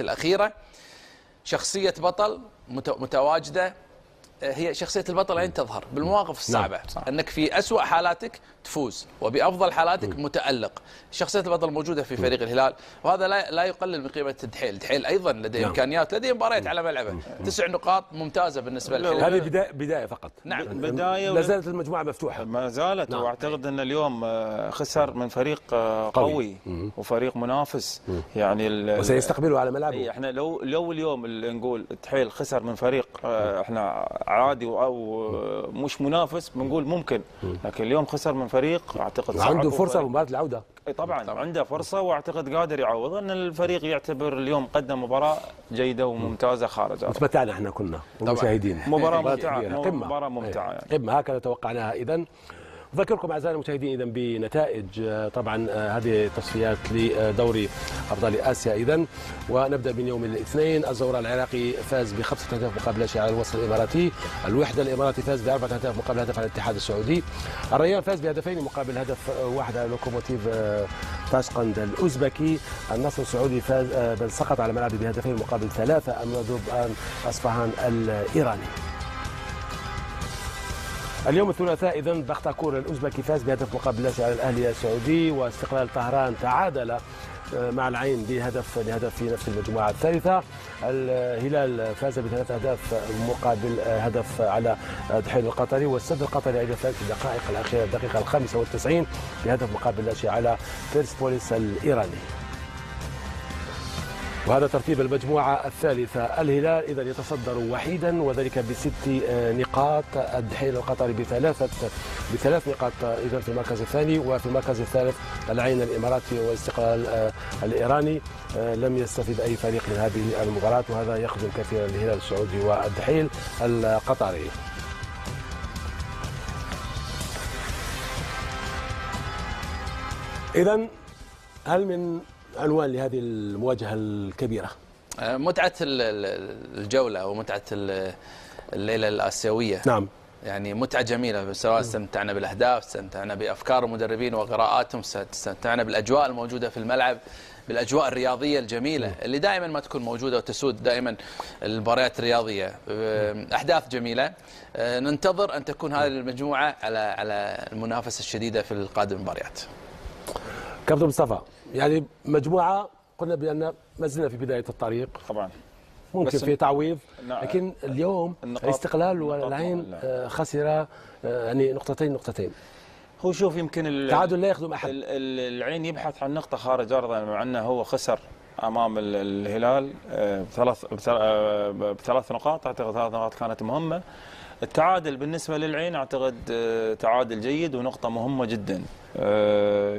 الأخيرة شخصية بطل متواجدة. هي شخصية البطل أين تظهر بالمواقف الصعبة. أنك في أسوأ حالاتك تفوز وبأفضل حالاتك متألق. شخصية البطل موجودة في فريق الهلال، وهذا لا يقلل من قيمة الدحيل. الدحيل أيضا لديه إمكانيات، لديه مباريات على ملعبه. 9 نقاط ممتازة بالنسبة للهلال. هذه بداية فقط. نعم بداية، لا زالت المجموعة مفتوحة. ما زالت. وأعتقد أن اليوم خسر من فريق قوي وفريق منافس يعني وسيستقبله على ملعبه. احنا لو اليوم نقول الدحيل خسر من فريق احنا عادي او مش منافس بنقول ممكن، لكن اليوم خسر من فريق اعتقد عنده فرصه بمباراه العوده. طبعا عنده فرصه، واعتقد قادر يعوض. ان الفريق يعتبر اليوم قدم مباراه جيده وممتازه خارج. تمتعنا احنا كنا والمشاهدين. مباراه ممتعه، مباراه ممتعه يعني. قمه هكذا توقعناها. اذا أذكركم أعزائي المشاهدين إذن بنتائج طبعا هذه التصفيات لدوري أبطال آسيا. إذن ونبدأ من يوم الاثنين. الزوراء العراقي فاز ب5 أهداف مقابل شيء على الوصل الإماراتي. الوحدة الإماراتي فاز ب4 أهداف مقابل هدف على الاتحاد السعودي. الريان فاز بهدفين مقابل هدف واحد على لوكوموتيف تاشقند الأوزبكي. النصر السعودي فاز بل سقط على ملعبه بهدفين مقابل 3 أمام ذوبان أصفهان الإيراني. اليوم الثلاثاء إذن بختاكور الأوزبكي فاز بهدف مقابل لا شيء على الأهلي السعودي. واستقلال طهران تعادل مع العين بهدف في نفس المجموعة الثالثة. الهلال فاز ب3 أهداف مقابل هدف على دحيل القطري. والسد القطري أيضا فاز في الدقائق الأخيرة الدقيقة 95 بهدف مقابل لا شيء على بيرسبوليس الإيراني. وهذا ترتيب المجموعة الثالثة. الهلال إذا يتصدر وحيدا وذلك ب6 نقاط. الدحيل القطري ب3 نقاط إذا في المركز الثاني. وفي المركز الثالث العين الإماراتي والاستقلال الإيراني. لم يستفيد أي فريق من هذه المباراة، وهذا يخدم كثيرا الهلال السعودي والدحيل القطري. إذا هل من عنوان لهذه المواجهة الكبيرة؟ متعة الجولة ومتعة الليلة الآسيوية. نعم، يعني متعة جميلة، سواء استمتعنا بالأهداف، استمتعنا بأفكار المدربين وقراءاتهم، استمتعنا بالأجواء الموجودة في الملعب، بالأجواء الرياضية الجميلة اللي دائما ما تكون موجودة وتسود دائما المباريات الرياضية. أحداث جميلة. ننتظر أن تكون هذه المجموعة على المنافسة الشديدة في القادم المباريات. كابتن مصطفى، يعني مجموعة قلنا بأن ما زلنا في بداية الطريق طبعا، ممكن في تعويض، لكن اليوم الاستقلال والعين خسر يعني نقطتين. هو شوف يمكن التعادل لا يخدم أحد. العين يبحث عن نقطة خارج أرضه، مع أنه هو خسر أمام الهلال بثلاث نقاط. أعتقد 3 نقاط كانت مهمة. التعادل بالنسبة للعين أعتقد تعادل جيد ونقطة مهمة جدا.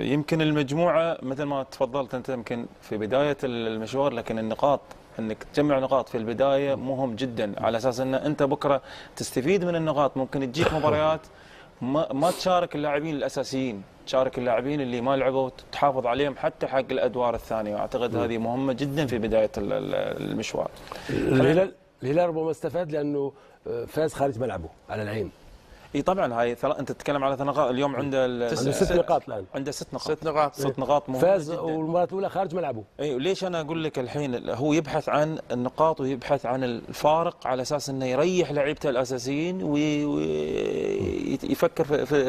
يمكن المجموعة مثل ما تفضلت أنت يمكن في بداية المشوار، لكن النقاط أنك تجمع نقاط في البداية مهم جدا، على أساس أن أنت بكرة تستفيد من النقاط. ممكن تجيك مباريات ما تشارك اللاعبين الأساسيين، تشارك اللاعبين اللي ما لعبوا وتحافظ عليهم حتى حق الأدوار الثانية. أعتقد هذه مهمة جدا في بداية المشوار. الهلال ربما استفاد لأنه فاز خارج ملعبه على العين. اي طبعا، هاي انت تتكلم على 3 نقاط. اليوم عنده 6 نقاط الان. عنده 6 نقاط. 6 نقاط مهمة فاز جدا. والمباراة الأولى خارج ملعبه. اي ليش انا اقول لك الحين هو يبحث عن النقاط ويبحث عن الفارق، على اساس انه يريح لعيبته الاساسيين ويفكر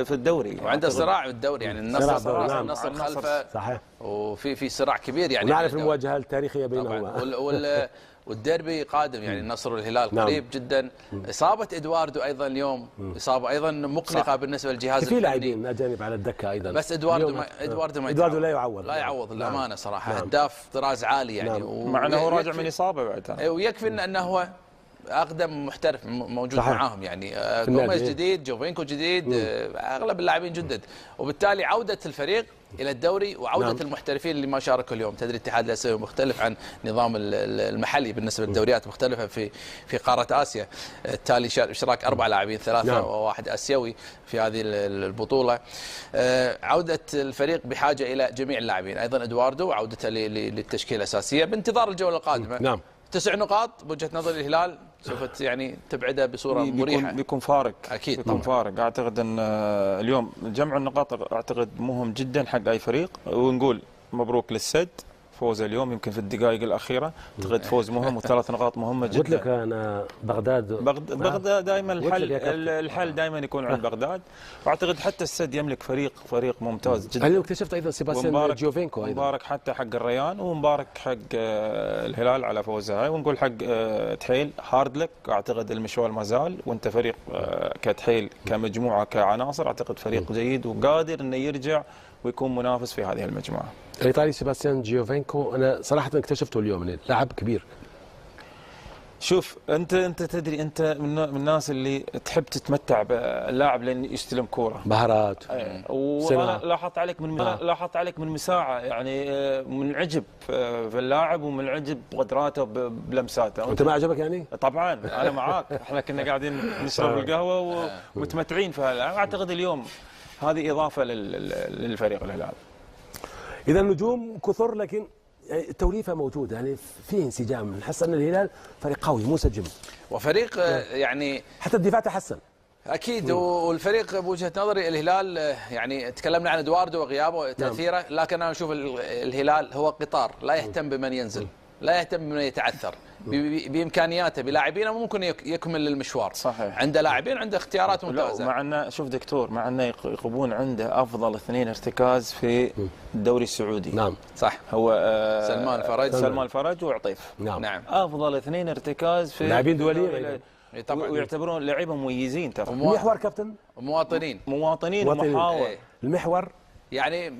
في الدوري. وعنده صراع بالدوري، يعني النصر خلفه صحيح، وفي صراع كبير يعني. ونعرف المواجهة التاريخية بينهما. والديربي قادم، يعني النصر والهلال قريب جدا. إصابة إدواردو أيضا اليوم إصابة أيضا مقلقة بالنسبة للجهاز الفني. في لاعبين أجانب على الدكة أيضا، بس إدواردو لا يعوض للأمانة صراحة. هداف طراز عالي يعني. مع أنه هو راجع من إصابة بعدها. ويكفي أنه هو أقدم محترف موجود معاهم، يعني جوميز جديد، جوفينكو جديد، أغلب اللاعبين جديد. وبالتالي عودة الفريق إلى الدوري وعودة المحترفين اللي ما شاركوا اليوم. تدري الاتحاد الآسيوي مختلف عن نظام المحلي بالنسبة للدوريات مختلفة في قارة آسيا. التالي اشتراك 4 لاعبين، 3 وواحد آسيوي في هذه البطولة. عودة الفريق بحاجة إلى جميع اللاعبين، أيضا إدواردو عودته للتشكيلة الأساسية بانتظار الجولة القادمة. 9 نقاط بوجهة نظر الهلال سوف يعني تبعده بصورة مريحة. بيكون فارق، أكيد بيكون فارق. أعتقد أن اليوم جمع النقاط أعتقد مهم جدا حق أي فريق. ونقول مبروك للسد فوز اليوم يمكن في الدقائق الاخيره، اعتقد فوز مهم وثلاث نقاط مهمه جدا. قلت لك انا بغداد دائما الحل دائما يكون عند بغداد، واعتقد حتى السد يملك فريق ممتاز جدا. انا اكتشفت ايضا سيباستيان جيوفينكو ايضا، مبارك حتى حق الريان ومبارك حق الهلال على فوزها هاي، ونقول حق تحيل هارد لك. اعتقد المشوار ما زال، وانت فريق كتحيل كمجموعه كعناصر اعتقد فريق جيد وقادر انه يرجع ويكون منافس في هذه المجموعه. الايطالي سيباستيان جيوفينكو انا صراحه اكتشفته اليوم، لاعب كبير. شوف انت تدري، انت من الناس اللي تحب تتمتع باللاعب لين يستلم كوره مهارات وانا لاحظت عليك من مساعه، يعني منعجب في اللاعب ومنعجب بقدراته بلمساته. انت ما عجبك يعني؟ طبعا انا معاك، احنا كنا قاعدين نشرب القهوه ومتمتعين، فاعتقد اليوم هذه اضافه للفريق الهلال. اذا النجوم كثر لكن التوليفه موجوده، يعني فيه انسجام. نحس ان الهلال فريق قوي منسجم وفريق يعني حتى الدفاع تحسن اكيد. والفريق بوجهه نظري الهلال يعني تكلمنا عن ادواردو وغيابه وتاثيره، لكن انا اشوف الهلال هو قطار لا يهتم بمن ينزل، لا يهتم بمن يتعثر، بامكانياته بلاعبينه ممكن يكمل المشوار. صحيح. عنده لاعبين، عنده اختيارات ممتازه. مع انه شوف دكتور، مع انه يقبون عنده افضل 2 ارتكاز في الدوري السعودي. نعم صح، هو سلمان الفرج وعطيف. نعم افضل 2 ارتكاز في لاعبين دوليين طبعا، ويعتبرون لعيبه مميزين ترى. المحور كابتن مواطنين ومحاور المحور يعني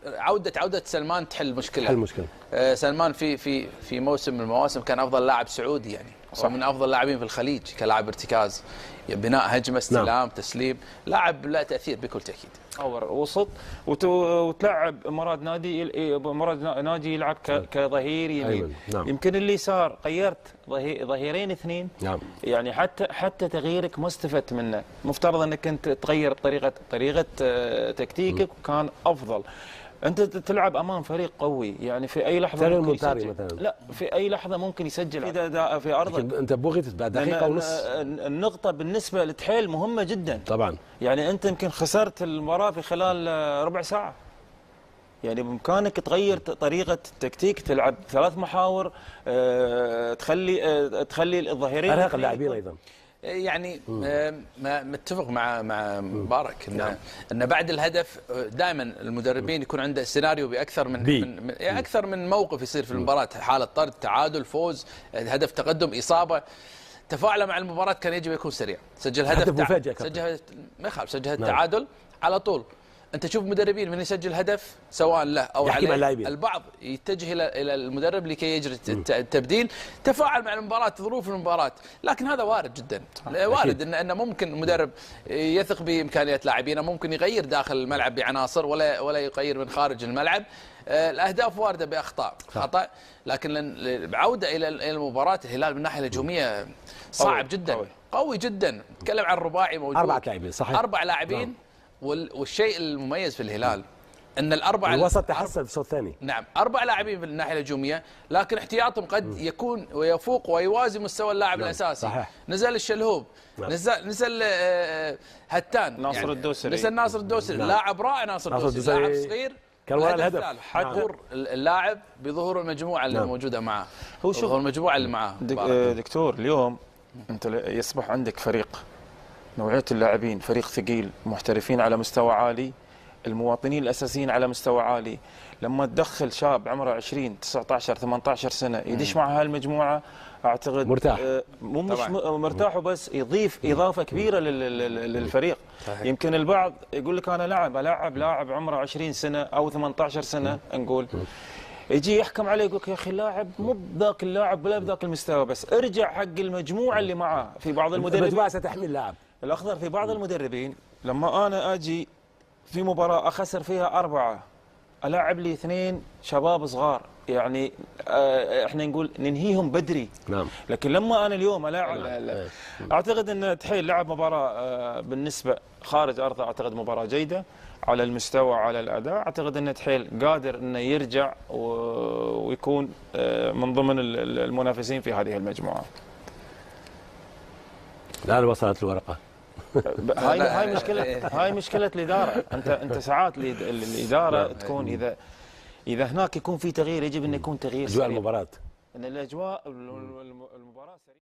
عودة سلمان تحل المشكلة. سلمان في موسم من المواسم كان أفضل لاعب سعودي، يعني ومن أفضل اللاعبين في الخليج كلاعب ارتكاز، بناء هجمة، استلام، تسليم، لاعب لا تأثير بكل تأكيد. وسط وتلعب مراد ناجي يلعب كظهير يمين. يمكن اللي صار غيرت ظهيرين 2. يعني حتى تغييرك ما استفدت منه، مفترض انك انت تغير طريقه تكتيكك وكان افضل. انت تلعب امام فريق قوي، يعني في اي لحظه ممكن يسجل. مثلا لا، في اي لحظه ممكن يسجل في ارضك. انت بغيت بعد دقيقه ونص. النقطه بالنسبه لتحيل مهمه جدا طبعا. يعني انت يمكن خسرت المباراه في خلال ربع ساعه، يعني بامكانك تغير طريقه التكتيك، تلعب 3 محاور، تخلي الظهيرين ارهق اللاعبين ايضا. يعني ما متفق مع مبارك ان بعد الهدف دائما المدربين يكون عنده سيناريو باكثر من اكثر من موقف يصير في المباراه، حاله طرد، تعادل، فوز، هدف تقدم، اصابه. تفاعله مع المباراه كان يجب يكون سريع. سجل هدف ما يخالف، سجل التعادل على طول. انت تشوف مدربين من يسجل هدف سواء له او عليه، البعض يتجه الى المدرب لكي يجري التبديل، تفاعل مع المباراه، ظروف المباراه، لكن هذا وارد جدا. وارد ان ممكن مدرب يثق بامكانيات لاعبينه، ممكن يغير داخل الملعب بعناصر ولا يغير من خارج الملعب. الاهداف وارده باخطاء خطا، لكن بعوده الى المباراه الهلال من الناحيه الهجوميه صعب جدا، قوي جدا. نتكلم عن رباعي موجود، 4 لاعبين صحيح، 4 لاعبين. والشيء المميز في الهلال ان الوسط تحسن في الشوط الثاني. نعم، 4 لاعبين في الناحيه الهجوميه، لكن احتياطهم قد يكون ويفوق ويوازي مستوى اللاعب الاساسي. صحيح. نزل الشلهوب، نزل هتان، ناصر الدوسري، نزل ناصر الدوسري، لاعب رائع. ناصر الدوسري لاعب صغير، كان وراء الهدف. ظهور اللاعب بظهور المجموعه اللي موجوده معه، هو شوف المجموعه اللي معاه. دكتور اليوم انت يصبح عندك فريق نوعية اللاعبين، فريق ثقيل، محترفين على مستوى عالي، المواطنين الأساسيين على مستوى عالي. لما تدخل شاب عمره 20 19 18 سنة يدش مع هالمجموعة، أعتقد مرتاح. مش مرتاح وبس، يضيف إضافة كبيرة للفريق. صحيح. يمكن البعض يقول لك أنا ألعب لاعب عمره 20 سنة أو 18 سنة نقول، يجي يحكم عليه يقول لك يا اخي اللاعب مو بذاك اللاعب ولا بذاك المستوى، بس ارجع حق المجموعه اللي معاه. في بعض المدربين المجموعه ستحمل لاعب الاخضر، في بعض المدربين لما انا اجي في مباراه اخسر فيها 4 الاعب لي 2 شباب صغار، يعني احنا نقول ننهيهم بدري. نعم. لكن لما انا اليوم الاعب اعتقد ان تحيل لعب مباراه بالنسبه خارج ارضه، اعتقد مباراه جيده على المستوى على الاداء. اعتقد ان تحيل قادر انه يرجع ويكون من ضمن المنافسين في هذه المجموعه. لا وصلت الورقه. هاي مشكله الاداره. انت ساعات الاداره تكون اذا اذا هناك يكون في تغيير يجب ان يكون تغيير اجواء سريع. المباراه ان الاجواء المباراه سريعه.